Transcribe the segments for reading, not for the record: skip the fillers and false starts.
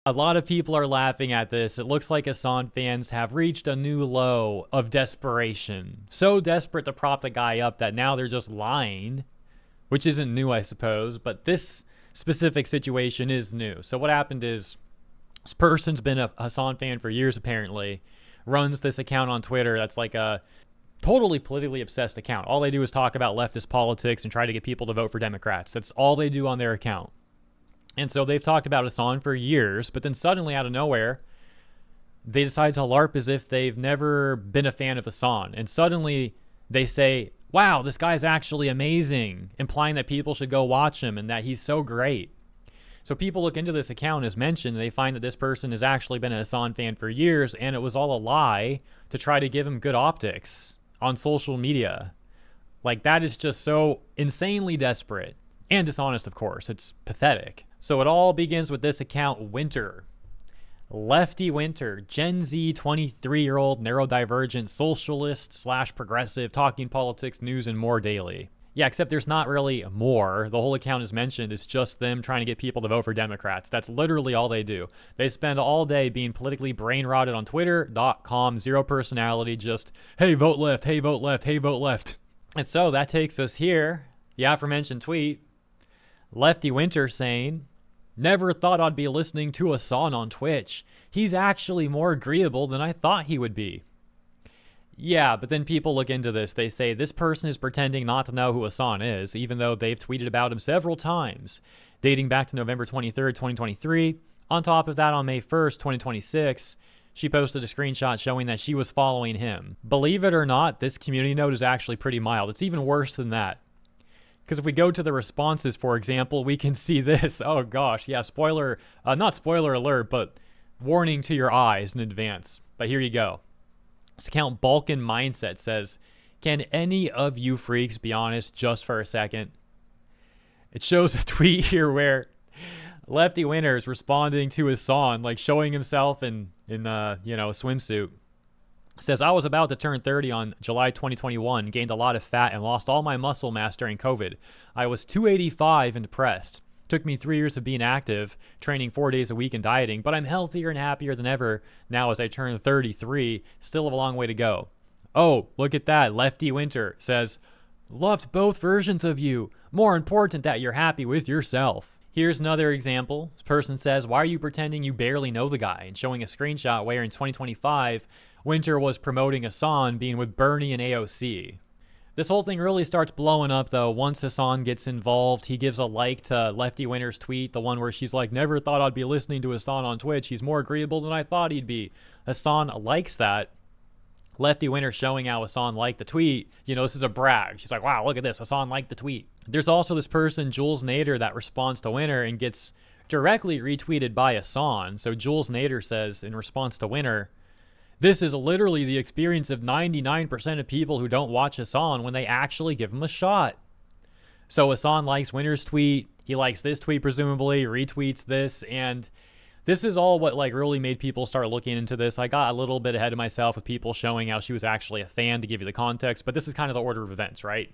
A lot of people are laughing at this. It looks like Hasan fans have reached a new low of desperation. So desperate to prop the guy up that now they're just lying, which isn't new, I suppose, but this specific situation is new. So what happened is this person's been a Hasan fan for years, apparently, runs this account on Twitter that's like a totally politically obsessed account. All they do is talk about leftist politics and try to get people to vote for Democrats. That's all they do on their account. And so they've talked about Hasan for years, but then suddenly out of nowhere, they decide to LARP as if they've never been a fan of Hasan. And suddenly they say, wow, this guy's actually amazing, implying that people should go watch him and that he's so great. So people look into this account, as mentioned, and they find that this person has actually been a Hasan fan for years, and it was all a lie to try to give him good optics on social media. Like, that is just so insanely desperate and dishonest, of course. It's pathetic. So it all begins with this account, Winter. Lefty Winter, Gen Z 23-year-old neurodivergent socialist / progressive, talking politics, news, and more daily. Yeah, except there's not really more. The whole account is mentioned. It's just them trying to get people to vote for Democrats. That's literally all they do. They spend all day being politically brain rotted on Twitter.com, zero personality, just, hey, vote left, hey, vote left, hey, vote left. And so that takes us here, the aforementioned tweet. Lefty Winter saying, never thought I'd be listening to Hasan on Twitch. He's actually more agreeable than I thought he would be. Yeah, but then people look into this. They say this person is pretending not to know who Hasan is, even though they've tweeted about him several times, dating back to November 23rd, 2023. On top of that, on May 1st, 2026, she posted a screenshot showing that she was following him. Believe it or not, this community note is actually pretty mild. It's even worse than that. Because if we go to the responses, for example, we can see this. Oh gosh, yeah, not spoiler alert, but warning to your eyes in advance. But here you go. This account Balkan Mindset says, can any of you freaks be honest just for a second? It shows a tweet here where Lefty Winter is responding to Hasan, like showing himself in a swimsuit. Says, I was about to turn 30 on July 2021, gained a lot of fat and lost all my muscle mass during COVID. I was 285 and depressed. Took me 3 years of being active, training 4 days a week and dieting, but I'm healthier and happier than ever now as I turn 33. Still have a long way to go. Oh, look at that. Lefty Winter says, loved both versions of you. More important that you're happy with yourself. Here's another example. This person says, why are you pretending you barely know the guy? And showing a screenshot where in 2025, Winter was promoting Hasan being with Bernie and AOC. This whole thing really starts blowing up, though, once Hasan gets involved. He gives a like to Lefty Winter's tweet, the one where she's like, never thought I'd be listening to Hasan on Twitch. He's more agreeable than I thought he'd be. Hasan likes that. Lefty Winter showing how Hasan liked the tweet. This is a brag. She's like, wow, look at this. Hasan liked the tweet. There's also this person, Jules Nader, that responds to Winter and gets directly retweeted by Hasan. So Jules Nader says in response to Winter, this is literally the experience of 99% of people who don't watch Hasan when they actually give him a shot. So Hasan likes Winter's tweet. He likes this tweet, presumably, retweets this. And this is all what really made people start looking into this. I got a little bit ahead of myself with people showing how she was actually a fan to give you the context. But this is kind of the order of events, right?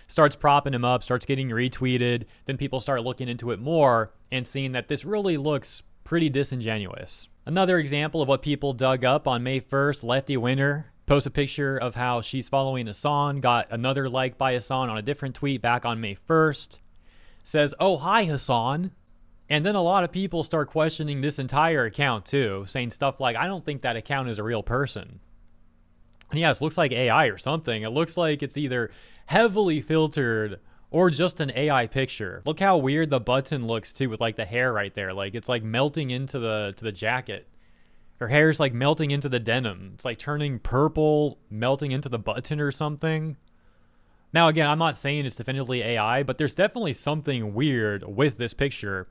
Starts propping him up, starts getting retweeted. Then people start looking into it more and seeing that this really looks pretty disingenuous. Another example of what people dug up on May 1st, Lefty Winter posts a picture of how she's following Hasan, got another like by Hasan on a different tweet back on May 1st, says, oh, hi, Hasan. And then a lot of people start questioning this entire account too, saying stuff like, I don't think that account is a real person. And yes, it looks like AI or something. It looks like it's either heavily filtered or just an AI picture. Look how weird the button looks too with the hair right there. It's melting into the jacket. Her hair's melting into the denim. It's turning purple, melting into the button or something. Now again, I'm not saying it's definitively AI, but there's definitely something weird with this picture.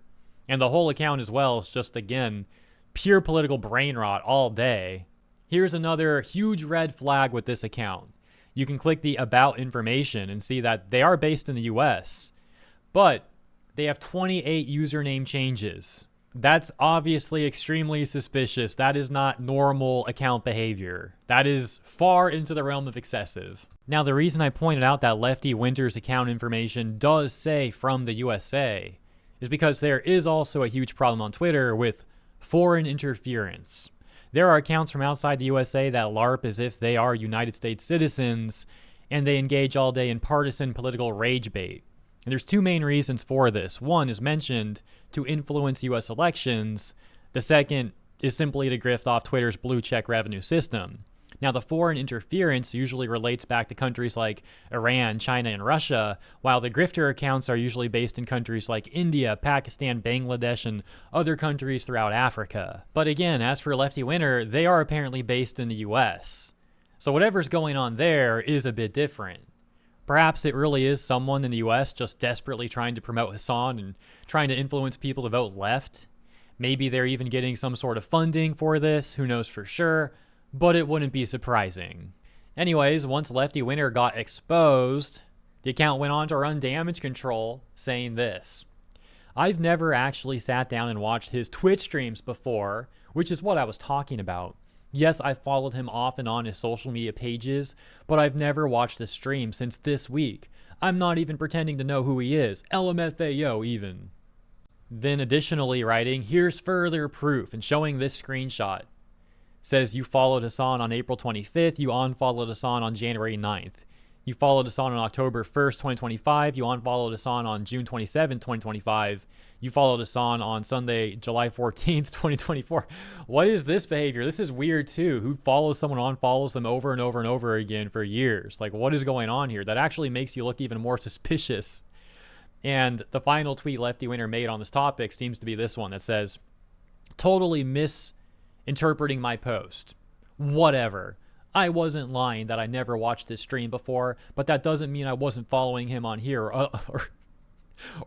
And the whole account as well is just, again, pure political brain rot all day. Here's another huge red flag with this account. You can click the About information and see that they are based in the US, but they have 28 username changes. That's obviously extremely suspicious. That is not normal account behavior. That is far into the realm of excessive. Now, the reason I pointed out that Lefty Winter's account information does say from the USA is because there is also a huge problem on Twitter with foreign interference. There are accounts from outside the USA that LARP as if they are United States citizens, and they engage all day in partisan political rage bait. And there's two main reasons for this. One is mentioned to influence US elections. The second is simply to grift off Twitter's blue check revenue system. Now, the foreign interference usually relates back to countries like Iran, China, and Russia, while the grifter accounts are usually based in countries like India, Pakistan, Bangladesh, and other countries throughout Africa. But again, as for Lefty Winter, they are apparently based in the US. So whatever's going on there is a bit different. Perhaps it really is someone in the US just desperately trying to promote Hasan and trying to influence people to vote left. Maybe they're even getting some sort of funding for this, who knows for sure, but it wouldn't be surprising. Anyways, once Lefty Winter got exposed, the account went on to run damage control, saying this: I've never actually sat down and watched his Twitch streams before, which is what I was talking about. Yes, I followed him off and on his social media pages, but I've never watched a stream since this week. I'm not even pretending to know who he is. LMFAO even. Then additionally writing, here's further proof, and showing this screenshot. Says you followed Hasan on April 25th, you unfollowed Hasan on January 9th. You followed Hasan on October 1st, 2025. You unfollowed Hasan on June 27th, 2025. You followed Hasan on Sunday, July 14th, 2024. What is this behavior? This is weird too. Who follows someone unfollows them over and over and over again for years? Like, what is going on here? That actually makes you look even more suspicious. And the final tweet Lefty Winter made on this topic seems to be this one that says, totally misinterpreting my post. Whatever. I wasn't lying that I never watched this stream before, but that doesn't mean I wasn't following him on here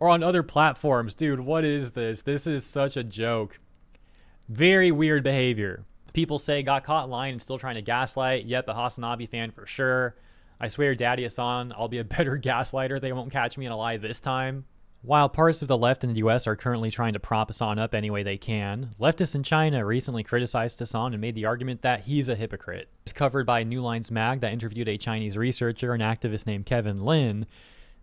or on other platforms. Dude, what is this? This is such a joke. Very weird behavior. People say got caught lying and still trying to gaslight. Yep, a Hasanabi fan for sure. I swear, Daddy Hasan, I'll be a better gaslighter. They won't catch me in a lie this time. While parts of the left in the US are currently trying to prop Hasan up any way they can, leftists in China recently criticized Hasan and made the argument that he's a hypocrite. It's covered by New Lines Mag that interviewed a Chinese researcher and activist named Kevin Lin.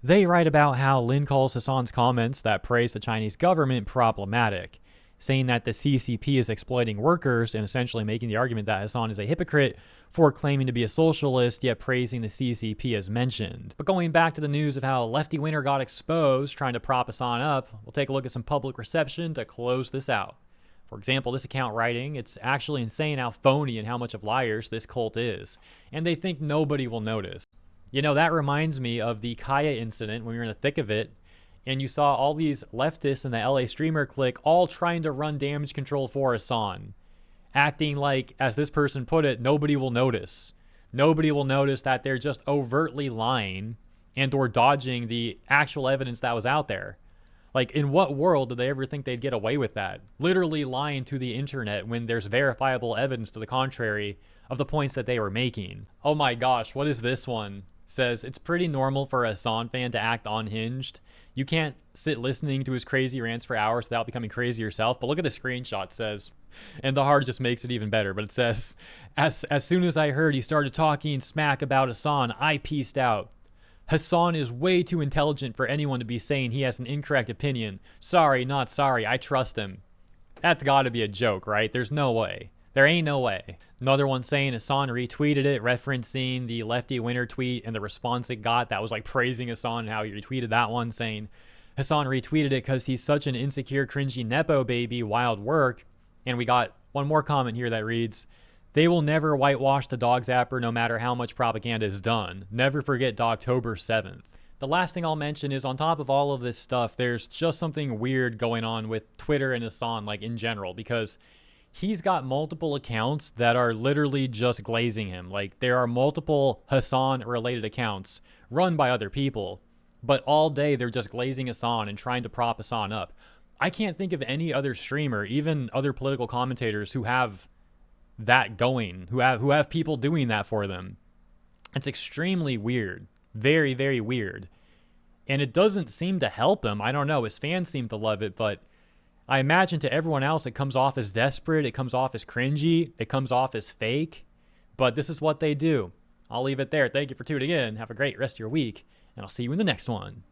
They write about how Lin calls Hasan's comments that praise the Chinese government problematic, saying that the CCP is exploiting workers and essentially making the argument that Hasan is a hypocrite for claiming to be a socialist, yet praising the CCP as mentioned. But going back to the news of how Lefty Winter got exposed trying to prop Hasan up, we'll take a look at some public reception to close this out. For example, this account writing, it's actually insane how phony and how much of liars this cult is, and they think nobody will notice. You know, that reminds me of the Kaya incident when we were in the thick of it, and you saw all these leftists in the LA streamer clique all trying to run damage control for Hasan, acting like, as this person put it, nobody will notice. Nobody will notice that they're just overtly lying and or dodging the actual evidence that was out there. Like, in what world did they ever think they'd get away with that? Literally lying to the internet when there's verifiable evidence to the contrary of the points that they were making. Oh my gosh, what is this one? Says, it's pretty normal for a Hasan fan to act unhinged. You can't sit listening to his crazy rants for hours without becoming crazy yourself. But look at the screenshot. It says, and the heart just makes it even better, but it says, as soon as I heard he started talking smack about Hasan, I peaced out. Hasan is way too intelligent for anyone to be saying he has an incorrect opinion. Sorry, not sorry. I trust him. That's got to be a joke, right? There's no way. There ain't no way. Another one saying Hasan retweeted it, referencing the Lefty Winter tweet and the response it got that was like praising Hasan and how he retweeted that one, saying Hasan retweeted it because he's such an insecure, cringy Nepo baby, wild work. And we got one more comment here that reads, they will never whitewash the dog zapper no matter how much propaganda is done. Never forget October 7th. The last thing I'll mention is on top of all of this stuff, there's just something weird going on with Twitter and Hasan, like in general, because he's got multiple accounts that are literally just glazing him. Like, there are multiple Hasan-related accounts run by other people, but all day they're just glazing Hasan and trying to prop Hasan up. I can't think of any other streamer, even other political commentators, who have that going, who have people doing that for them. It's extremely weird. Very, very weird. And it doesn't seem to help him. I don't know. His fans seem to love it, but I imagine to everyone else, it comes off as desperate. It comes off as cringy. It comes off as fake. But this is what they do. I'll leave it there. Thank you for tuning in. Have a great rest of your week, and I'll see you in the next one.